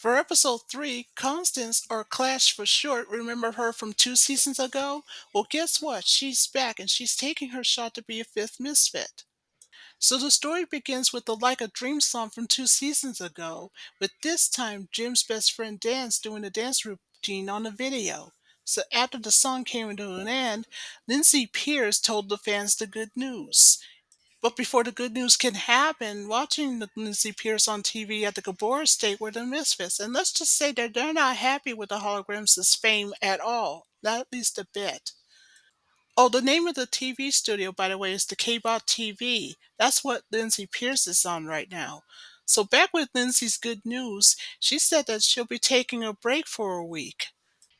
For episode 3, Constance, or Clash for short, remember her from 2 seasons ago? Well, guess what? She's back and she's taking her shot to be a fifth misfit. So the story begins with the Like a Dream song from 2 seasons ago, with this time Jim's best friend Dan's doing a dance routine on the video. So after the song came to an end, Lindsay Pierce told the fans the good news. But before the good news can happen, watching the Lindsay Pierce on TV at the Gabor estate were the Misfits. And let's just say that they're not happy with the Holograms' fame at all. Not at least a bit. Oh, the name of the TV studio, by the way, is the K-Bot TV. That's what Lindsay Pierce is on right now. So back with Lindsay's good news, she said that she'll be taking a break for a week.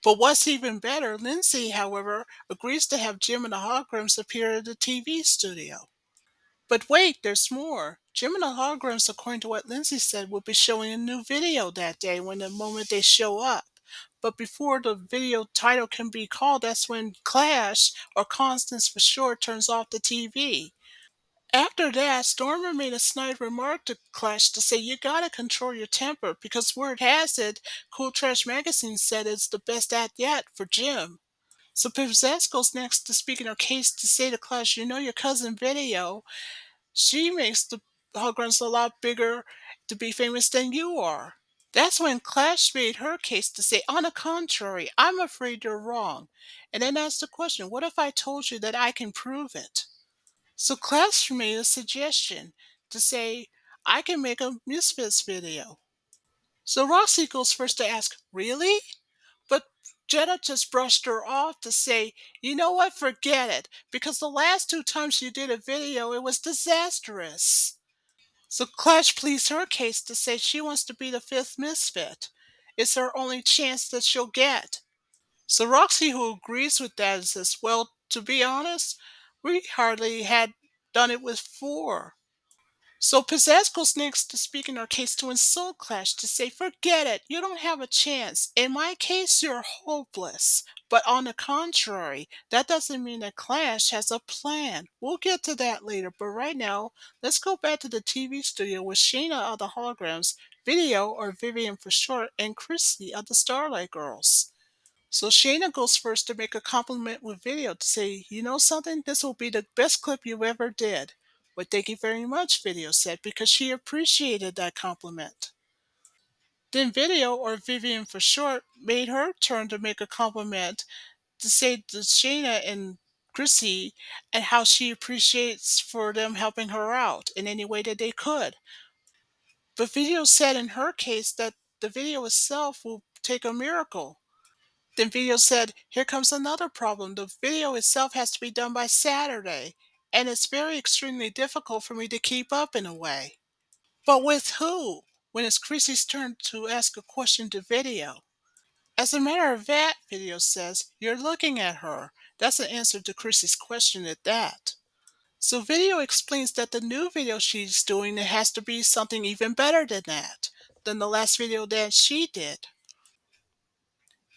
But what's even better, Lindsay, however, agrees to have Jim and the Holograms appear at the TV studio. But wait, there's more. Jim and the Holograms, according to what Lindsay said, will be showing a new video that day when the moment they show up. But before the video title can be called, that's when Clash, or Constance for short, turns off the TV. After that, Stormer made a snide remark to Clash to say, "You gotta control your temper, because word has it, Cool Trash Magazine said it's the best act yet for Jim." So Pizzazz goes next to speak in her case to say to Clash, "You know your cousin video, she makes the holograms a lot bigger to be famous than you are." That's when Clash made her case to say, "On the contrary, I'm afraid you're wrong." And then asked the question, "What if I told you that I can prove it?" So Clash made a suggestion to say, "I can make a Misfits video." So Roxy goes first to ask, "Really?" But Jenna just brushed her off to say, "You know what? Forget it. Because the last 2 times you did a video, it was disastrous." So Clash pleads her case to say she wants to be the fifth misfit. It's her only chance that she'll get. So Roxy, who agrees with that, says, "Well, to be honest, we hardly had done it with four." So Pizzazz goes next to speak in our case to insult Clash to say, "Forget it, you don't have a chance. In my case, you're hopeless." But on the contrary, that doesn't mean that Clash has a plan. We'll get to that later, but right now, let's go back to the TV studio with Shayna of the Holograms, Video, or Vivian for short, and Chrissy of the Starlight Girls. So Shayna goes first to make a compliment with Video to say, "You know something? This will be the best clip you ever did." "Well, thank you very much," Video said, because she appreciated that compliment. Then Video, or Vivian for short, made her turn to make a compliment to say to Shayna and Chrissy and how she appreciates for them helping her out in any way that they could. But Video said in her case that the video itself will take a miracle. Then Video said, "Here comes another problem. The video itself has to be done by Saturday, and it's very extremely difficult for me to keep up in a way." But with who? When it's Chrissy's turn to ask a question to Video. "As a matter of fact," Video says, "you're looking at her." That's an answer to Chrissy's question at that. So Video explains that the new video she's doing, it has to be something even better than that, than the last video that she did.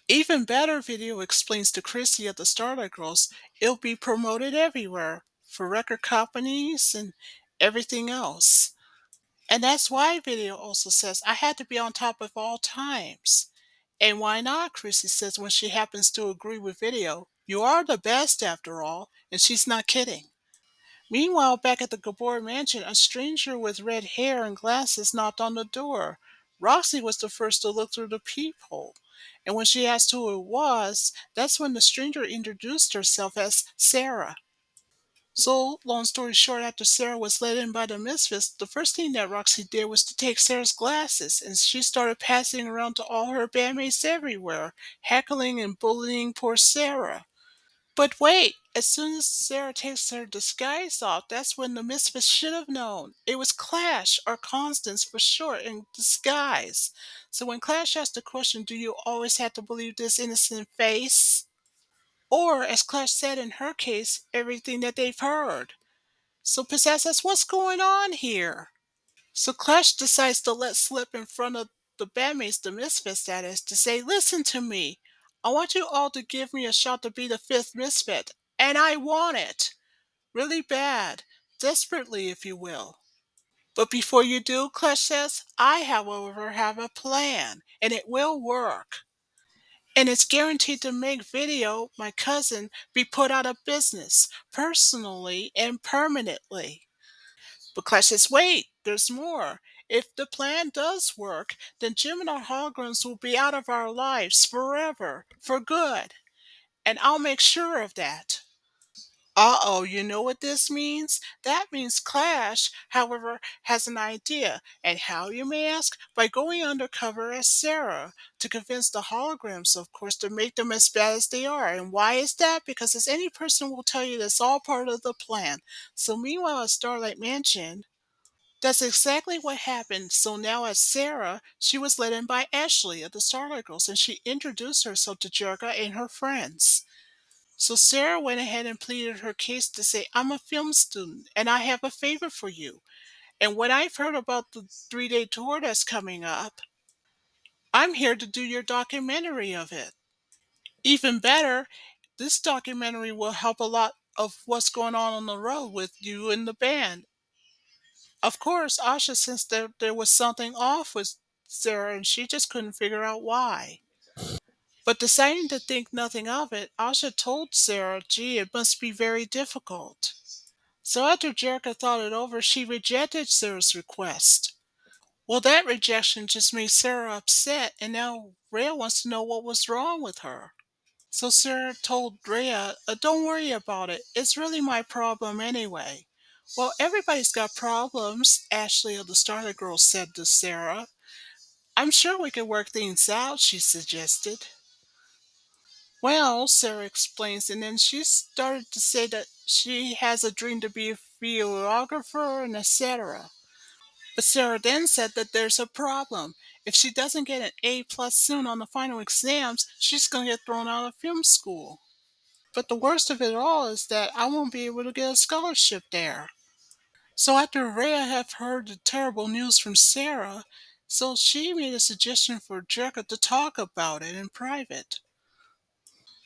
Even better, Video explains to Chrissy of the Starlight Girls, it'll be promoted everywhere for record companies and everything else. And that's why Video also says, "I had to be on top of all times." And why not, Chrissy says when she happens to agree with Video. "You are the best after all," and she's not kidding. Meanwhile, back at the Gabor mansion, a stranger with red hair and glasses knocked on the door. Roxy was the first to look through the peephole, and when she asked who it was, that's when the stranger introduced herself as Sarah. So, long story short, after Sarah was let in by the Misfits, the first thing that Roxy did was to take Sarah's glasses, and she started passing around to all her bandmates everywhere, heckling and bullying poor Sarah. But wait, as soon as Sarah takes her disguise off, that's when the Misfits should have known. It was Clash, or Constance for short, in disguise. So when Clash asked the question, "Do you always have to believe this innocent face?" Or, as Clash said in her case, everything that they've heard. So Pizzazz asks, "What's going on here?" So Clash decides to let slip in front of the bandmates, the Misfits that is, to say, "Listen to me. I want you all to give me a shot to be the fifth Misfit. And I want it. Really bad. Desperately, if you will." But before you do, Clash says, I, however, have a plan, and it will work. And it's guaranteed to make Video, my cousin, be put out of business, personally and permanently. But Clash says, wait, there's more. If the plan does work, then Jim and our holograms will be out of our lives forever, for good. And I'll make sure of that. Uh-oh, you know what this means? That means Clash, however, has an idea. And how, you may ask? By going undercover as Sarah to convince the holograms, of course, to make them as bad as they are. And why is that? Because as any person will tell you, that's all part of the plan. So meanwhile at Starlight Mansion, that's exactly what happened. So now as Sarah, she was let in by Ashley of the Starlight Girls, and she introduced herself to Jerga and her friends. So Sarah went ahead and pleaded her case to say, I'm a film student and I have a favor for you. And when I've heard about the 3-day tour that's coming up, I'm here to do your documentary of it. Even better, this documentary will help a lot of what's going on the road with you and the band. Of course, Asha sensed that there was something off with Sarah and she just couldn't figure out why. But deciding to think nothing of it, Asha told Sarah, gee, it must be very difficult. So after Jerica thought it over, she rejected Sarah's request. Well, that rejection just made Sarah upset, and now Rhea wants to know what was wrong with her. So Sarah told Rhea, don't worry about it. It's really my problem anyway. Well, everybody's got problems, Ashley of the Starlight Girls said to Sarah. I'm sure we can work things out, she suggested. Well, Sarah explains, and then she started to say that she has a dream to be a videographer and etc. But Sarah then said that there's a problem. If she doesn't get an A plus soon on the final exams, she's going to get thrown out of film school. But the worst of it all is that I won't be able to get a scholarship there. So after Rhea had heard the terrible news from Sarah, so she made a suggestion for Jerica to talk about it in private.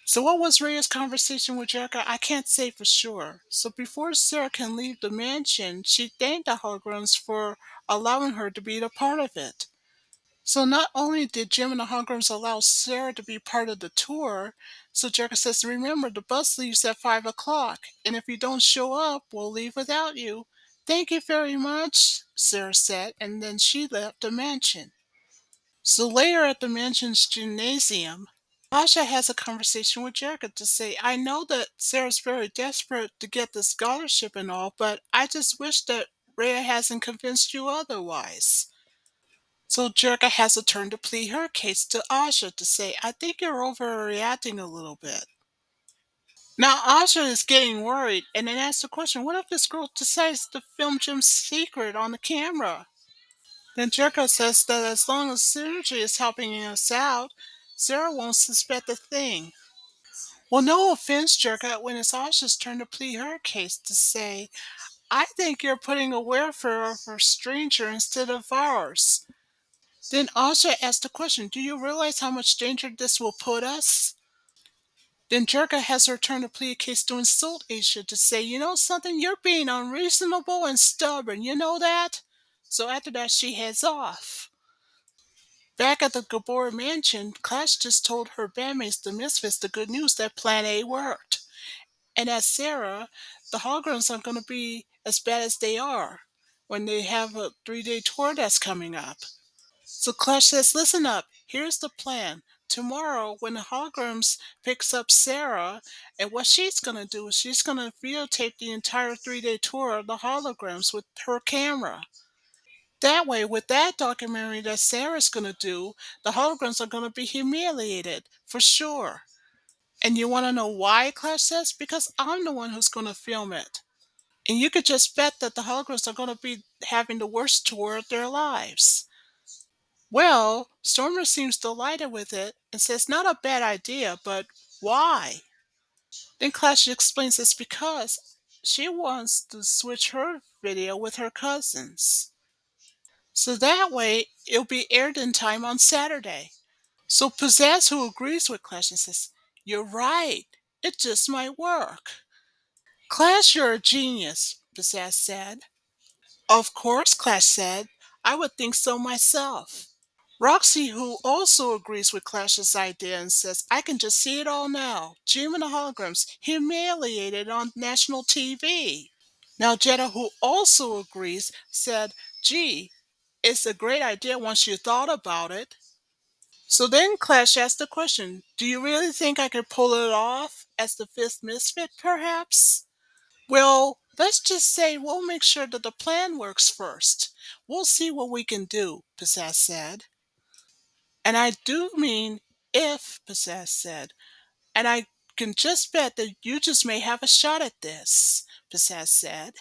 So what was Rhea's conversation with Jerica? I can't say for sure. So before Sarah can leave the mansion, she thanked the holograms for allowing her to be a part of it. So not only did Jim and the holograms allow Sarah to be part of the tour, so Jerica says, remember, the bus leaves at 5 o'clock, and if you don't show up, we'll leave without you. Thank you very much, Sarah said, and then she left the mansion. So later at the mansion's gymnasium, Asha has a conversation with Jerica to say, I know that Sarah's very desperate to get the scholarship and all, but I just wish that Rhea hasn't convinced you otherwise. So Jerica has a turn to plead her case to Asha to say, I think you're overreacting a little bit. Now Asha is getting worried and then asks the question, what if this girl decides to film Jim's secret on the camera? Then Jericho says that as long as Synergy is helping us out, Sarah won't suspect a thing. Well, no offense, Jericho, when it's Asha's turn to plead her case to say, I think you're putting a welfare of a stranger instead of ours. Then Asha asked the question, do you realize how much danger this will put us? Then Jericho has her turn to plead a case to insult Aisha to say, you know something, you're being unreasonable and stubborn, you know that? So after that, she heads off. Back at the Gabor mansion, Clash just told her bandmates, the Misfits, the good news that Plan A worked. And as Sarah, the holograms aren't going to be as bad as they are when they have a 3-day tour that's coming up. So Clash says, listen up, here's the plan. Tomorrow, when the holograms picks up Sarah, and what she's going to do is she's going to videotape the entire 3-day tour of the holograms with her camera. That way, with that documentary that Sarah's going to do, the holograms are going to be humiliated, for sure. And you want to know why, Clash says? Because I'm the one who's going to film it. And you could just bet that the holograms are going to be having the worst tour of their lives. Well, Stormer seems delighted with it and says not a bad idea, but why? Then Clash explains it's because she wants to switch her video with her cousin's. So that way it'll be aired in time on Saturday. So Pizzazz, who agrees with Clash and says, you're right, it just might work. Clash, you're a genius, Pizzazz said. Of course, Clash said. I would think so myself. Roxy, who also agrees with Clash's idea and says, I can just see it all now. Jim and the holograms humiliated on national TV. Now, Jetta, who also agrees, said, Gee, it's a great idea once you thought about it. So then Clash asked the question, do you really think I could pull it off as the fifth misfit, perhaps? Well, let's just say we'll make sure that the plan works first. We'll see what we can do, Pizzazz said. And I do mean if, Pizzazz said. And I can just bet that you just may have a shot at this, Pizzazz said.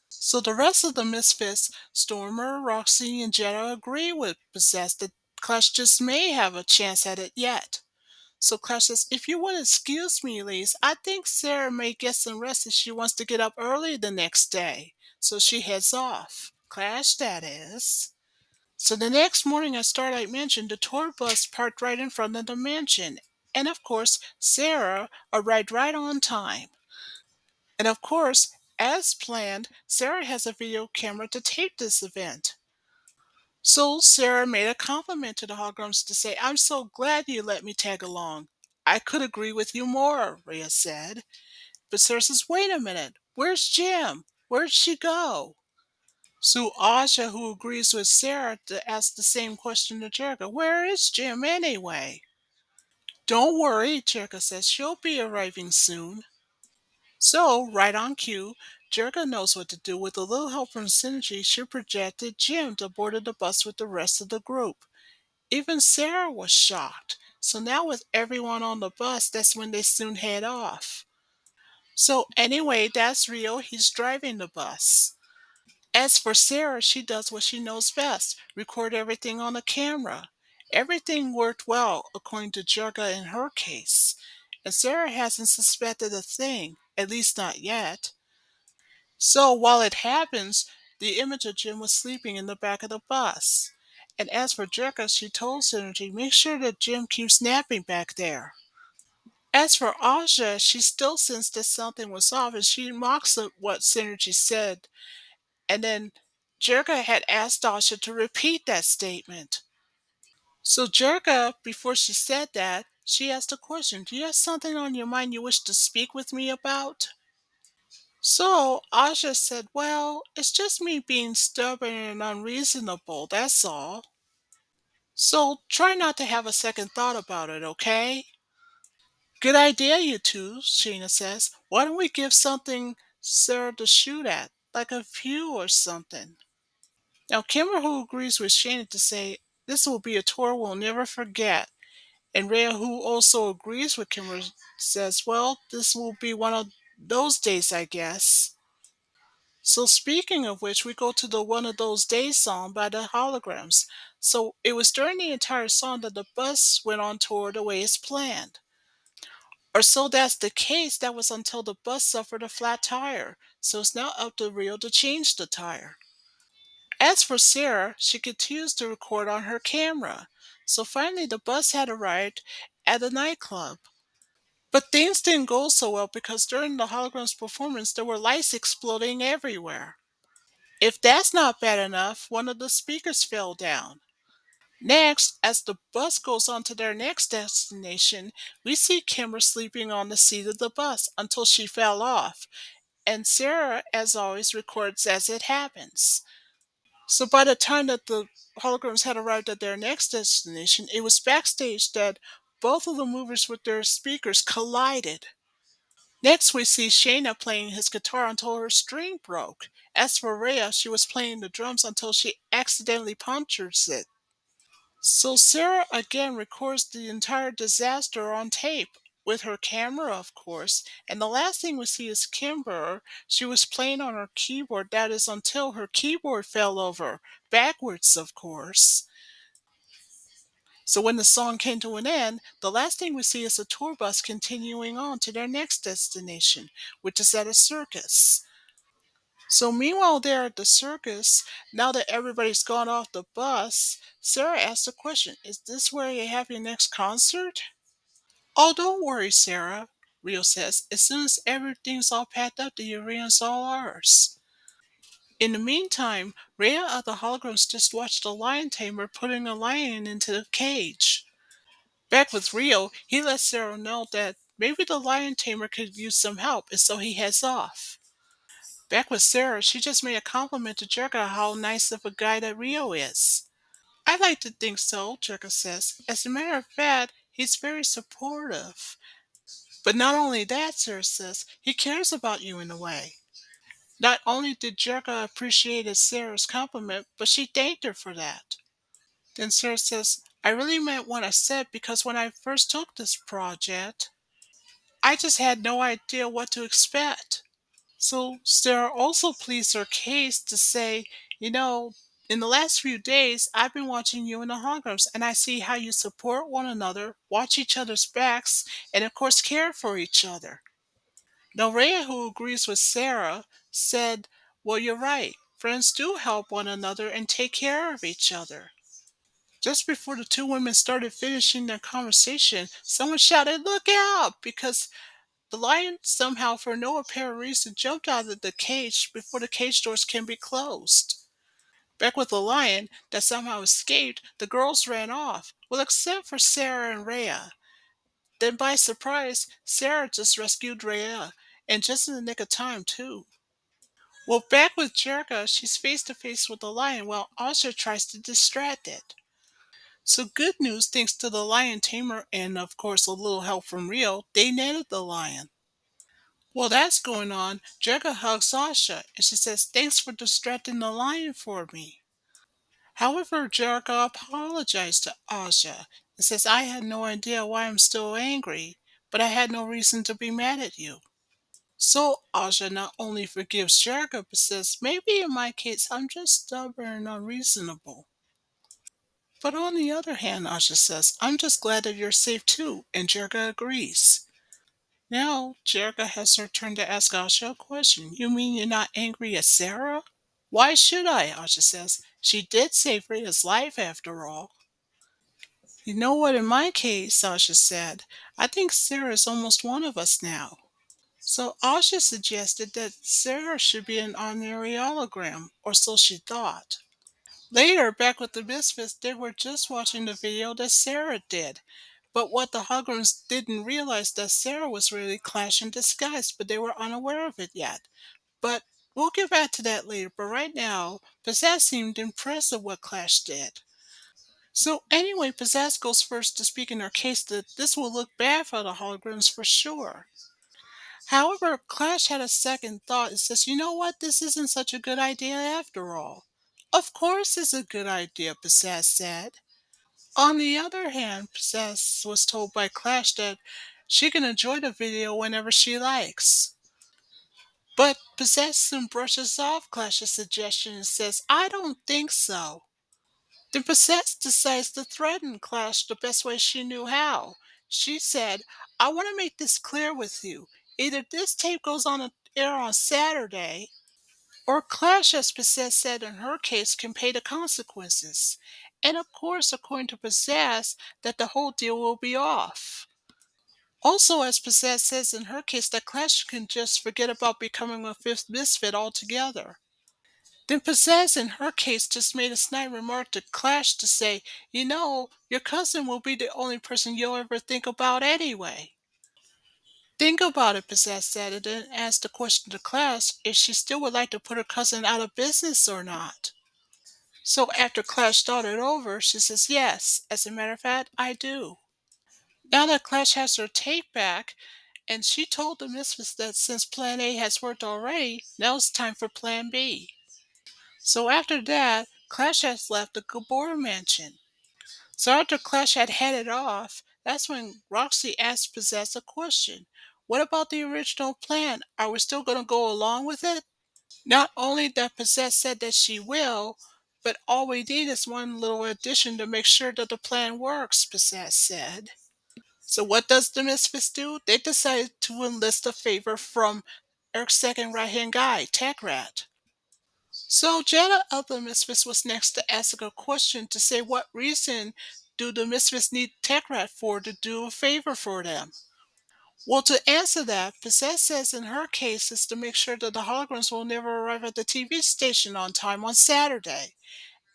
So the rest of the misfits, Stormer, Roxy, and Jetta, agree with Pizzazz that Clash just may have a chance at it yet. So Clash says, if you would excuse me, Lise, I think Sarah may get some rest if she wants to get up early the next day. So she heads off. Clash, that is. So the next morning at Starlight Mansion, the tour bus parked right in front of the mansion. And of course, Sarah arrived right on time. And of course, as planned, Sarah has a video camera to tape this event. So Sarah made a compliment to the holograms to say, I'm so glad you let me tag along. I could agree with you more, Rhea said. But Sarah says, wait a minute, where's Jim? Where'd she go? So Asha, who agrees with Sarah, to ask the same question to Jerica, where is Jim anyway? Don't worry, Jerica says, she'll be arriving soon. So, right on cue, Jerica knows what to do. With a little help from Synergy, she projected Jim to board the bus with the rest of the group. Even Sarah was shocked. So now with everyone on the bus, that's when they soon head off. So anyway, that's Rio. He's driving the bus. As for Sarah, she does what she knows best, record everything on a camera. Everything worked well, according to Jurga in her case. And Sarah hasn't suspected a thing, at least not yet. So while it happens, the image of Jim was sleeping in the back of the bus. And as for Jurga, she told Synergy, make sure that Jim keeps napping back there. As for Aja, she still sensed that something was off and she mocks at what Synergy said. And then Jerga had asked Aja to repeat that statement. So Jerga, before she said that, she asked a question. Do you have something on your mind you wish to speak with me about? So Aja said, well, it's just me being stubborn and unreasonable, that's all. So try not to have a second thought about it, okay? Good idea, you two, Sheena says. Why don't we give something Sarah to shoot at, like a view or something? Now, Kimber, who agrees with Sheena to say, this will be a tour we'll never forget. And Rhea, who also agrees with Kimber, says, well, this will be one of those days, I guess. So, speaking of which, we go to the One of Those Days song by the Holograms. So, it was during the entire song that the bus went on tour the way it's planned. Or so that's the case, that was until the bus suffered a flat tire, so it's now up to Rio to change the tire. As for Sarah, she continues to record on her camera, so finally the bus had arrived at a nightclub. But things didn't go so well because during the hologram's performance there were lights exploding everywhere. If that's not bad enough, one of the speakers fell down. Next, as the bus goes on to their next destination, we see Kimber sleeping on the seat of the bus until she fell off, and Sarah, as always, records as it happens. So by the time that the holograms had arrived at their next destination, it was backstage that both of the movers with their speakers collided. Next, we see Shayna playing his guitar until her string broke. As for Rhea, she was playing the drums until she accidentally punctures it. So Sarah again records the entire disaster on tape with her camera, of course, and the last thing we see is Kimber. She was playing on her keyboard, that is, until her keyboard fell over, backwards, of course. So when the song came to an end, the last thing we see is a tour bus continuing on to their next destination, which is at a circus. So meanwhile, there at the circus, now that everybody's gone off the bus, Sarah asks the question, is this where you have your next concert? Oh, don't worry, Sarah, Rio says. As soon as everything's all packed up, the arena's all ours. In the meantime, Rhea of the Holograms just watched a lion tamer putting a lion into the cage. Back with Rio, he lets Sarah know that maybe the lion tamer could use some help, and so he heads off. Back with Sarah, she just made a compliment to Jerka how nice of a guy that Rio is. I like to think so, Jerka says. As a matter of fact, he's very supportive. But not only that, Sarah says, he cares about you in a way. Not only did Jerka appreciate Sarah's compliment, but she thanked her for that. Then Sarah says, I really meant what I said because when I first took this project, I just had no idea what to expect. So Sarah also pleads her case to say, you know, in the last few days, I've been watching you in the holograms, and I see how you support one another, watch each other's backs, and of course care for each other. Now, Rhea, who agrees with Sarah, said, well, you're right. Friends do help one another and take care of each other. Just before the two women started finishing their conversation, someone shouted, look out! Because the lion somehow, for no apparent reason, jumped out of the cage before the cage doors can be closed. Back with the lion that somehow escaped, the girls ran off, well, except for Sarah and Rhea. Then, by surprise, Sarah just rescued Rhea, and just in the nick of time, too. Well, back with Jerka, she's face to face with the lion while Asha tries to distract it. So, good news, thanks to the lion tamer and, of course, a little help from Rio, they netted the lion. While that's going on, Jerka hugs Asha and she says, thanks for distracting the lion for me. However, Jerka apologized to Asha and says, I had no idea why I'm still angry, but I had no reason to be mad at you. So Asha not only forgives Jerka but says, maybe in my case I'm just stubborn and unreasonable. But on the other hand, Asha says, I'm just glad that you're safe too, and Jerka agrees. Now, Jerka has her turn to ask Asha a question. You mean you're not angry at Sarah? Why should I? Asha says. She did save Rita's life after all. You know what, in my case, Asha said, I think Sarah is almost one of us now. So Asha suggested that Sarah should be an honorary hologram, or so she thought. Later, back with the Misfits, they were just watching the video that Sarah did. But what the Holograms didn't realize that Sarah was really Clash in disguise, but they were unaware of it yet. But we'll get back to that later. But right now, Pizzazz seemed impressed with what Clash did. So anyway, Pizzazz goes first to speak in her case that this will look bad for the Holograms for sure. However, Clash had a second thought and says, you know what, this isn't such a good idea after all. Of course it's a good idea, Pizzazz said. On the other hand, Pizzazz was told by Clash that she can enjoy the video whenever she likes. But Pizzazz soon brushes off Clash's suggestion and says, I don't think so. Then Pizzazz decides to threaten Clash the best way she knew how. She said, I want to make this clear with you. Either this tape goes on air on Saturday, or Clash, as Pizzazz said in her case, can pay the consequences. And of course, according to Pizzazz, that the whole deal will be off. Also, as Pizzazz says in her case, that Clash can just forget about becoming a fifth misfit altogether. Then Pizzazz in her case just made a snide remark to Clash to say, you know, your cousin will be the only person you'll ever think about anyway. Think about it, Pizzazz said, and then asked the question to Clash if she still would like to put her cousin out of business or not. So after Clash thought it over, she says, yes, as a matter of fact, I do. Now that Clash has her tape back, and she told the Misfits that since Plan A has worked already, now it's time for Plan B. So after that, Clash has left the Gabor mansion. So after Clash had headed off, that's when Roxy asked Pizzazz a question. What about the original plan? Are we still going to go along with it? Not only that Pizzazz said that she will, but all we need is one little addition to make sure that the plan works, Pizzazz said. So what does the Misfits do? They decide to enlist a favor from Eric's second right-hand guy, Tech Rat. So Jetta of the Misfits was next to ask a question to say what reason do the Misfits need Tech Rat for to do a favor for them? Well, to answer that, Pizzazz says in her case is to make sure that the holograms will never arrive at the TV station on time on Saturday.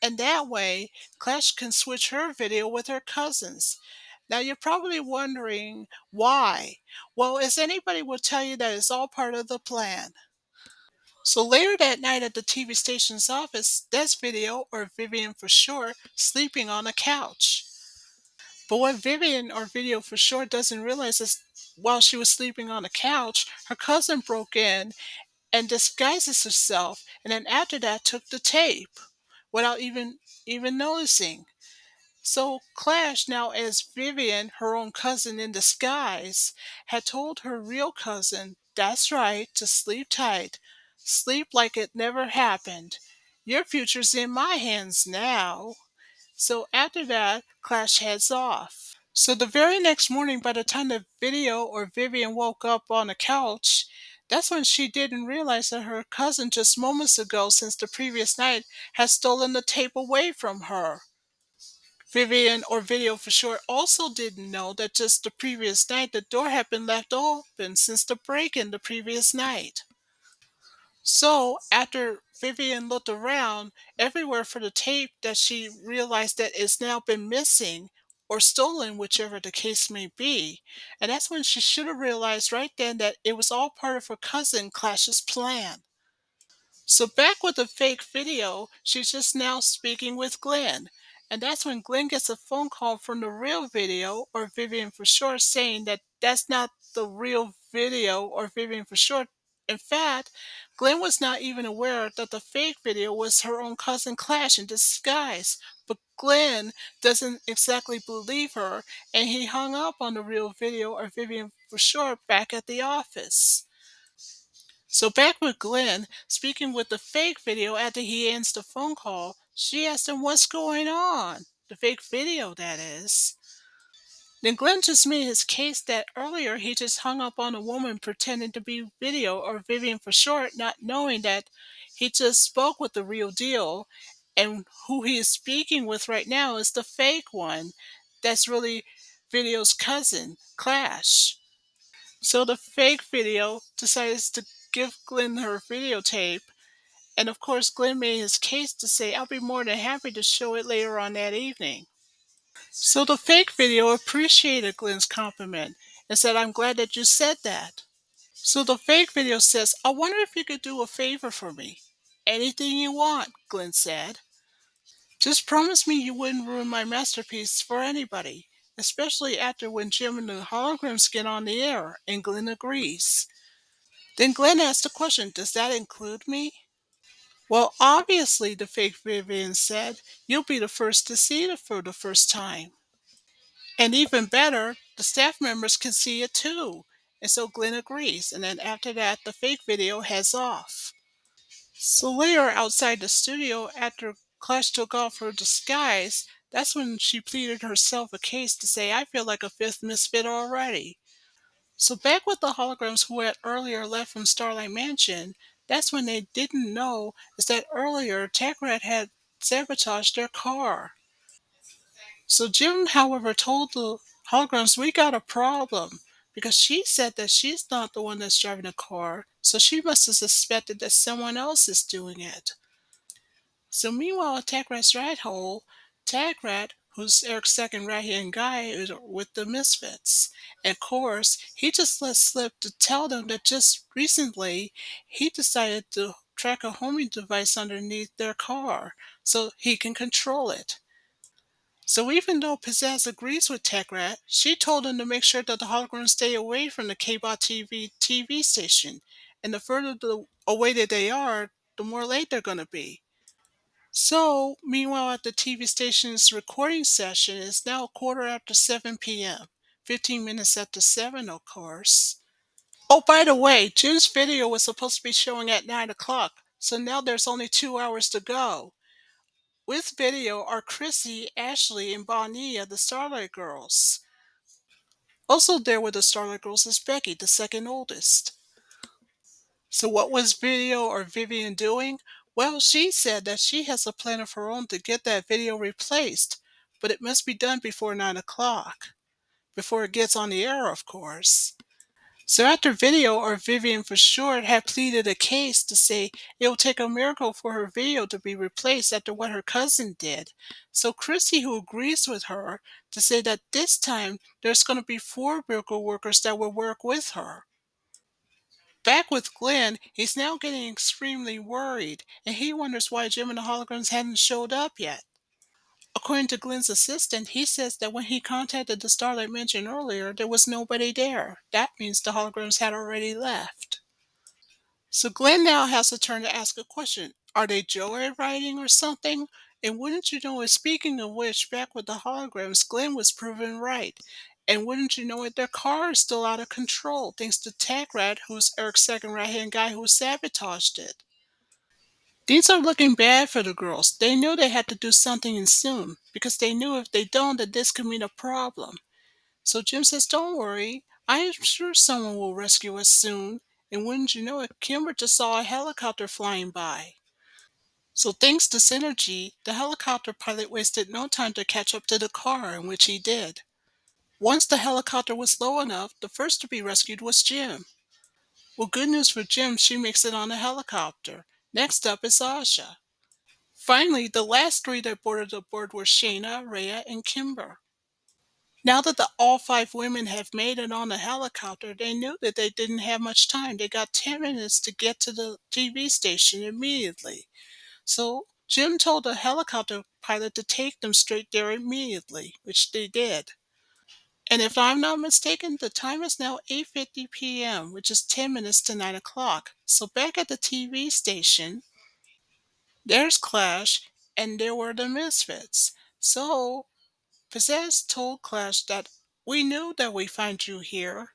And that way, Clash can switch her video with her cousins. Now, you're probably wondering why. Well, as anybody will tell you, that it's all part of the plan. So later that night at the TV station's office, there's Video, or Vivian for short, sleeping on a couch. But what Vivian, or Video for short, doesn't realize is while she was sleeping on the couch, her cousin broke in and disguises herself, and then after that took the tape without even noticing. So Clash, now as Vivian, her own cousin in disguise, had told her real cousin, that's right, to sleep tight. Sleep like it never happened. Your future's in my hands now. So after that, Clash heads off. So the very next morning, by the time the Video, or Vivian, woke up on the couch, that's when she didn't realize that her cousin just moments ago, since the previous night, had stolen the tape away from her. Vivian, or Video for short, also didn't know that just the previous night the door had been left open since the break in the previous night. So, after Vivian looked around everywhere for the tape, that she realized that it's now been missing or stolen, whichever the case may be. And that's when she should have realized right then that it was all part of her cousin Clash's plan. So back with the fake Video, she's just now speaking with Glenn. And that's when Glenn gets a phone call from the real Video, or Vivian for short, saying that that's not the real Video, or Vivian for short. In fact, Glenn was not even aware that the fake Video was her own cousin Clash in disguise. But Glenn doesn't exactly believe her, and he hung up on the real Video, or Vivian for short, back at the office. So back with Glenn, speaking with the fake Video after he ends the phone call, she asked him what's going on. The fake Video, that is. Then Glenn just made his case that earlier he just hung up on a woman pretending to be Video, or Vivian for short, not knowing that he just spoke with the real deal, and who he is speaking with right now is the fake one. That's really Video's cousin, Clash. So the fake Video decides to give Glenn her videotape, and of course Glenn made his case to say, I'll be more than happy to show it later on that evening. So the fake Video appreciated Glenn's compliment and said, I'm glad that you said that. So the fake Video says, I wonder if you could do a favor for me. Anything you want, Glenn said. Just promise me you wouldn't ruin my masterpiece for anybody, especially after when Jim and the holograms get on the air, and Glenn agrees. Then Glenn asked the question, does that include me? Well, obviously, the fake Vivian said, you'll be the first to see it for the first time. And even better, the staff members can see it too. And so Glenn agrees, and then after that, the fake Video heads off. So later, outside the studio, after Clash took off her disguise, that's when she pleaded herself a case to say, I feel like a fifth misfit already. So back with the holograms who had earlier left from Starlight Mansion, that's when they didn't know is that earlier Techrat had sabotaged their car. So Jim, however, told the holograms, we got a problem. Because she said that she's not the one that's driving the car, so she must have suspected that someone else is doing it. So meanwhile, at Techrat's rat hole, Techrat, who's Eric's second right-hand guy, is with the Misfits. And of course, he just let slip to tell them that just recently he decided to track a homing device underneath their car so he can control it. So even though Pizzazz agrees with Techrat, she told him to make sure that the holograms stay away from the K-Bot TV station. And the further away that they are, the more late they're going to be. So, meanwhile, at the TV station's recording session, it's now 7:15 p.m. 15 minutes after 7, of course. Oh, by the way, June's video was supposed to be showing at 9 o'clock, so now there's only 2 hours to go. With video are Chrissy, Ashley, and Bonnie, the Starlight Girls. Also there with the Starlight Girls is Becky, the second oldest. So what was Video, or Vivian, doing? Well, she said that she has a plan of her own to get that video replaced, but it must be done before 9 o'clock. Before it gets on the air, of course. So after Video, or Vivian for short, had pleaded a case to say it will take a miracle for her video to be replaced after what her cousin did. So Chrissy, who agrees with her, to say that this time there's going to be four miracle workers that will work with her. Back with Glenn, he's now getting extremely worried, and he wonders why Jim and the holograms hadn't showed up yet. According to Glenn's assistant, he says that when he contacted the Starlight mentioned earlier, there was nobody there. That means the holograms had already left. So Glenn now has to turn to ask a question. Are they joyriding or something? And wouldn't you know it, speaking of which, back with the holograms, Glenn was proven right. And wouldn't you know it, their car is still out of control, thanks to Tag Rat, who's Eric's second right-hand guy who sabotaged it. Things are looking bad for the girls. They knew they had to do something and soon, because they knew if they don't that this could mean a problem. So Jim says, don't worry, I am sure someone will rescue us soon. And wouldn't you know it, Kimber just saw a helicopter flying by. So thanks to Synergy, the helicopter pilot wasted no time to catch up to the car, in which he did. Once the helicopter was low enough, the first to be rescued was Jim. Well, good news for Jim, she makes it on the helicopter. Next up is Asha. Finally, the last three that boarded aboard were Shayna, Rhea, and Kimber. Now that all five women have made it on the helicopter, they knew that they didn't have much time. They got 10 minutes to get to the TV station immediately. So Jim told the helicopter pilot to take them straight there immediately, which they did. And if I'm not mistaken, the time is now 8:50 p.m., which is 10 minutes to 9 o'clock. So back at the TV station, there's Clash, and there were the Misfits. So Possess told Clash that we knew that we find you here.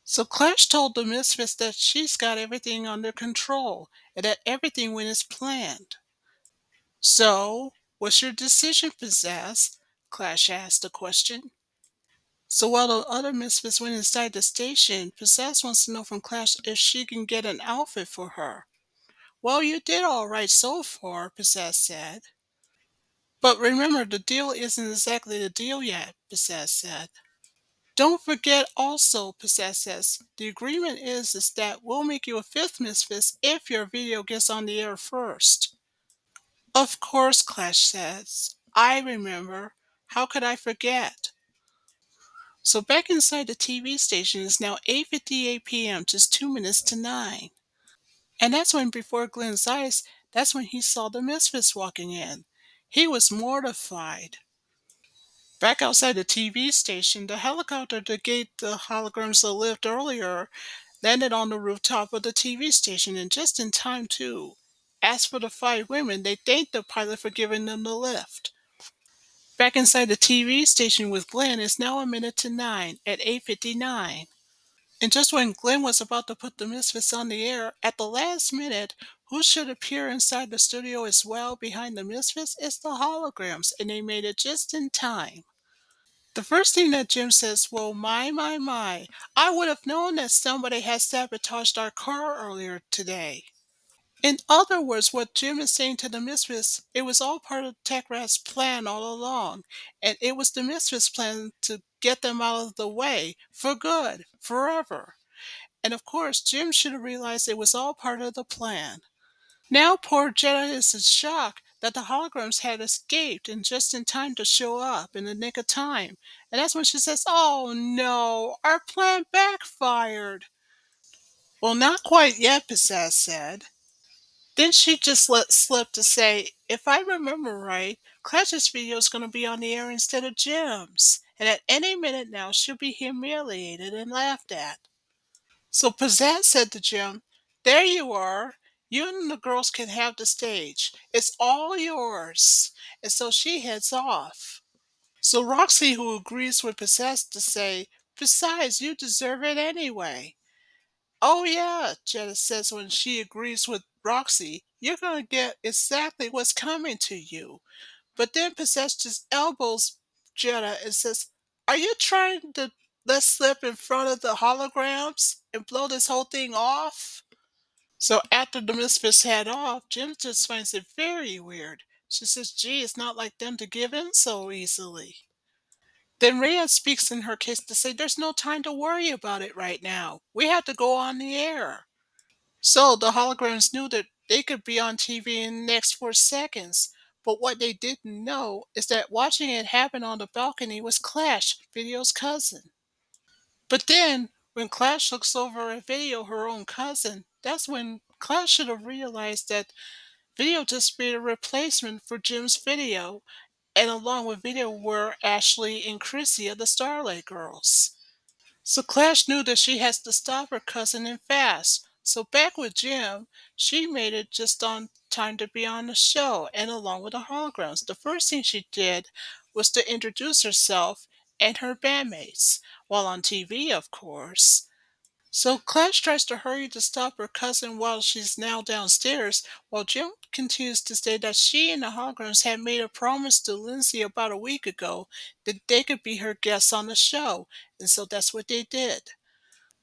So Clash told the Misfits that she's got everything under control and that everything went as planned. So, what's your decision, Possess? Clash asked the question. So while the other Misfits went inside the station, Possess wants to know from Clash if she can get an outfit for her. Well, you did all right so far, Possess said. But remember, the deal isn't exactly the deal yet, Possess said. Don't forget also, Possess says, the agreement is that we'll make you a fifth Misfit if your video gets on the air first. Of course, Clash says. I remember. How could I forget? So back inside the TV station is now 8:58 p.m., just 2 minutes to 9. And that's when, before Glenn's eyes, that's when he saw the Misfits walking in. He was mortified. Back outside the TV station, the helicopter that gave the holograms a lift earlier landed on the rooftop of the TV station, and just in time, too. As for the five women, they thanked the pilot for giving them the lift. Back inside the TV station with Glenn, it's now a minute to 9 at 8:59. And just when Glenn was about to put the Misfits on the air, at the last minute, who should appear inside the studio as well behind the Misfits? It's the holograms, and they made it just in time. The first thing that Jim says, well, my, I would have known that somebody had sabotaged our car earlier today. In other words, what Jim is saying to the Misfits, it was all part of Tech Rat's plan all along. And it was the Misfits' plan to get them out of the way for good, forever. And of course, Jim should have realized it was all part of the plan. Now poor Jenna is in shock that the holograms had escaped and just in time to show up in the nick of time. And that's when she says, oh no, our plan backfired. Well, not quite yet, Pizzazz said. Then she just let slip to say, if I remember right, Clash's video is going to be on the air instead of Jim's. And at any minute now, she'll be humiliated and laughed at. So Pizzazz said to Jim, there you are. You and the girls can have the stage. It's all yours. And so she heads off. So Roxy, who agrees with Pizzazz to say, besides, you deserve it anyway. Oh yeah, Jetta says when she agrees with Roxy, you're going to get exactly what's coming to you. But then Possess just elbows Jetta and says, are you trying to let slip in front of the holograms and blow this whole thing off? So after the Misfits head off, Jim just finds it very weird. She says, gee, it's not like them to give in so easily. Then Rhea speaks in her case to say there's no time to worry about it right now. We have to go on the air. So the holograms knew that they could be on TV in the next 4 seconds. But what they didn't know is that watching it happen on the balcony was Clash, Video's cousin. But then, when Clash looks over at Video, her own cousin, that's when Clash should have realized that Video just made a replacement for Jim's Video, and along with Video were Ashley and Chrissy of the Starlight Girls. So Clash knew that she has to stop her cousin and fast. So back with Jim, she made it just on time to be on the show and along with the holograms. The first thing she did was to introduce herself and her bandmates, while on TV, of course. So Clash tries to hurry to stop her cousin while she's now downstairs, while Jim continues to say that she and the holograms had made a promise to Lindsay about a week ago that they could be her guests on the show, and so that's what they did.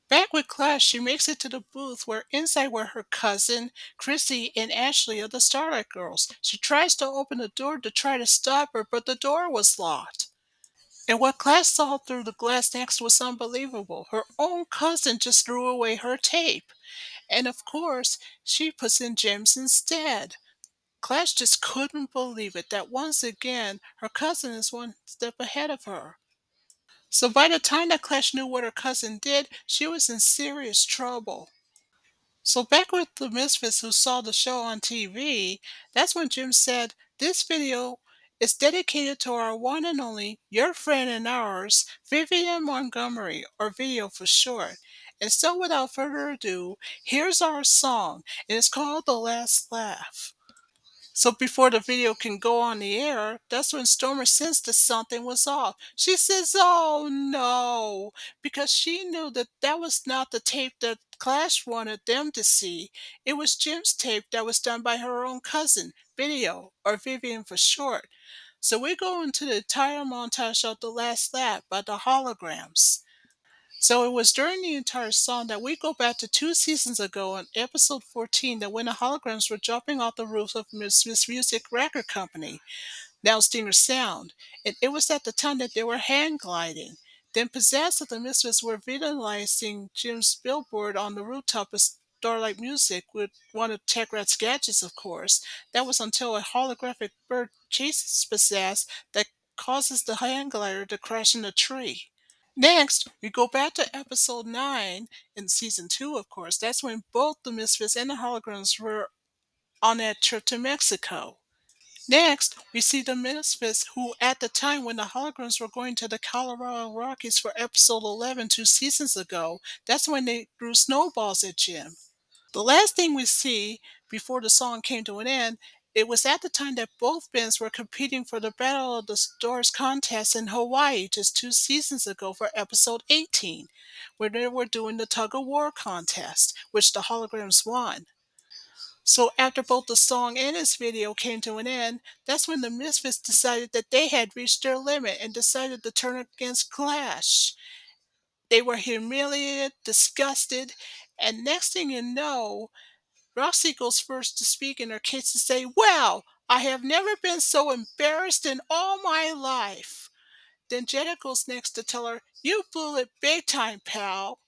Back with Clash, she makes it to the booth where inside were her cousin, Chrissy, and Ashley of the Starlight Girls. She tries to open the door to try to stop her, but the door was locked. And what Class saw through the glass next was unbelievable. Her own cousin just threw away her tape. And of course, she puts in Jim's instead. Clash just couldn't believe it that once again her cousin is one step ahead of her. So by the time that Clash knew what her cousin did, she was in serious trouble. So back with the Misfits who saw the show on TV, that's when Jim said, "This video is dedicated to our one and only, your friend and ours, Vivian Montgomery, or Video for short. And so without further ado, here's our song, and it's called The Last Laugh." So before the video can go on the air, that's when Stormer sensed that something was off. She says, "Oh no," because she knew that that was not the tape that Clash wanted them to see. It was Jim's tape that was done by her own cousin, Video, or Vivian for short. So we go into the entire montage of The Last Lap by the Holograms. So it was during the entire song that we go back to 2 seasons ago on episode 14 that when the holograms were jumping off the roof of Miss Music Record Company, now Stinger Sound, and it was at the time that they were hand gliding. Then Pizzazz of the Misfits were visualizing Jim's billboard on the rooftop of Starlight Music with one of Tech Rat's gadgets, of course. That was until a holographic bird chases Pizzazz that causes the hand glider to crash in a tree. Next, we go back to episode 9 in season 2, of course. That's when both the Misfits and the Holograms were on that trip to Mexico. Next, we see the Misfits who, at the time when the Holograms were going to the Colorado Rockies for episode 11 2 seasons ago, that's when they threw snowballs at Jim. The last thing we see before the song came to an end, it was at the time that both bands were competing for the Battle of the Stars contest in Hawaii just 2 seasons ago for episode 18, where they were doing the tug of war contest, which the holograms won. So after both the song and its video came to an end, that's when the Misfits decided that they had reached their limit and decided to turn against Clash. They were humiliated, disgusted, and next thing you know, Roxy goes first to speak in her case to say, "Well, I have never been so embarrassed in all my life." Then Jenna goes next to tell her, "You blew it big time, pal."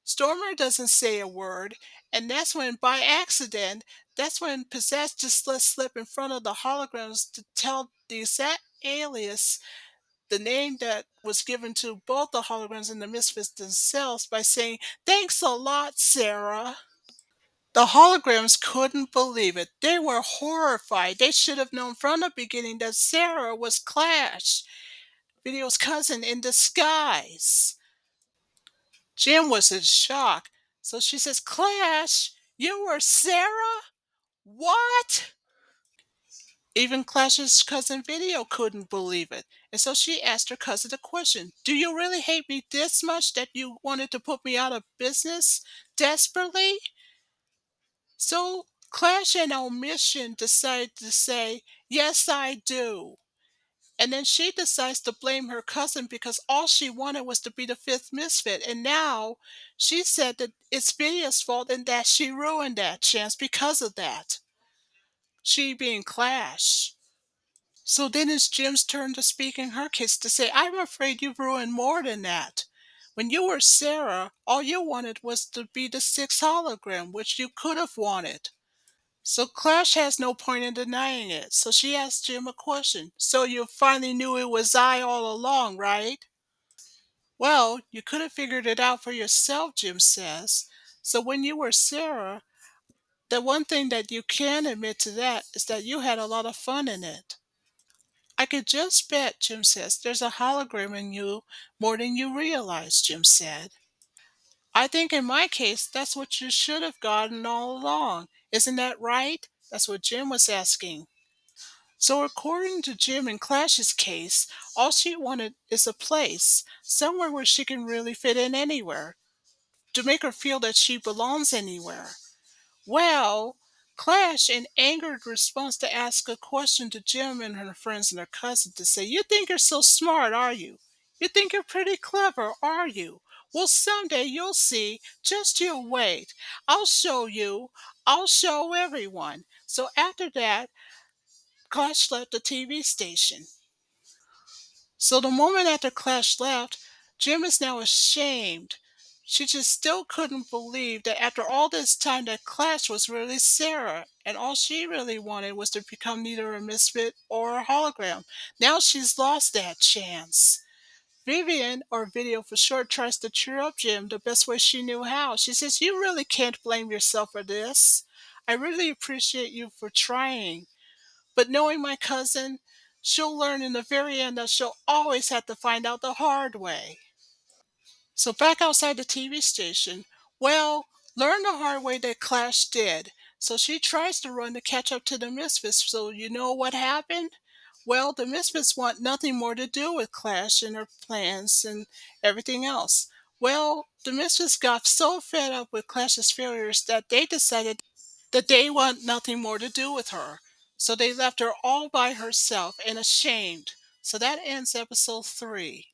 Stormer doesn't say a word, and that's when, by accident, that's when Possessed just let slip in front of the holograms to tell the exact alias, the name that was given to both the holograms and the Misfits themselves by saying, "Thanks a lot, Sarah." The holograms couldn't believe it. They were horrified. They should have known from the beginning that Sarah was Clash, Video's cousin in disguise. Jim was in shock. So she says, "Clash, you were Sarah? What?" Even Clash's cousin Video couldn't believe it. And so she asked her cousin a question. "Do you really hate me this much that you wanted to put me out of business desperately?" So Clash and Omission decide to say, "Yes, I do." And then she decides to blame her cousin because all she wanted was to be the fifth misfit. And now she said that it's Video's fault and that she ruined that chance because of that. She being Clash. So then it's Jim's turn to speak in her case to say, I'm afraid you've ruined more than that. When you were Sarah, all you wanted was to be the sixth hologram, which you could have wanted. So Clash has no point in denying it. So she asked Jim a question. So you finally knew it was I all along, right? Well, you could have figured it out for yourself, Jim says. So when you were Sarah, the one thing that you can admit to that is that you had a lot of fun in it. I could just bet, Jim says, there's a hologram in you more than you realize, Jim said. I think in my case, that's what you should have gotten all along. Isn't that right? That's what Jim was asking. So, according to Jim and Clash's case, all she wanted is a place, somewhere where she can really fit in anywhere, to make her feel that she belongs anywhere. Well, Clash, in angered response to ask a question to Jim and her friends and her cousin to say, you think you're so smart, are you? You think you're pretty clever, are you? Well, someday you'll see. Just you wait. I'll show you. I'll show everyone. So after that, Clash left the TV station. So the moment after Clash left, Jim is now ashamed. She just still couldn't believe that after all this time that Clash was really Sarah, and all she really wanted was to become neither a misfit or a hologram. Now she's lost that chance. Vivian, or Video for short, tries to cheer up Jim the best way she knew how. She says, you really can't blame yourself for this. I really appreciate you for trying. But knowing my cousin, she'll learn in the very end that she'll always have to find out the hard way. So back outside the TV station, well, learn the hard way that Clash did. So she tries to run to catch up to the Misfits. So you know what happened? Well, the Misfits want nothing more to do with Clash and her plans and everything else. Well, the Misfits got so fed up with Clash's failures that they decided that they want nothing more to do with her. So they left her all by herself and ashamed. So that ends episode 3.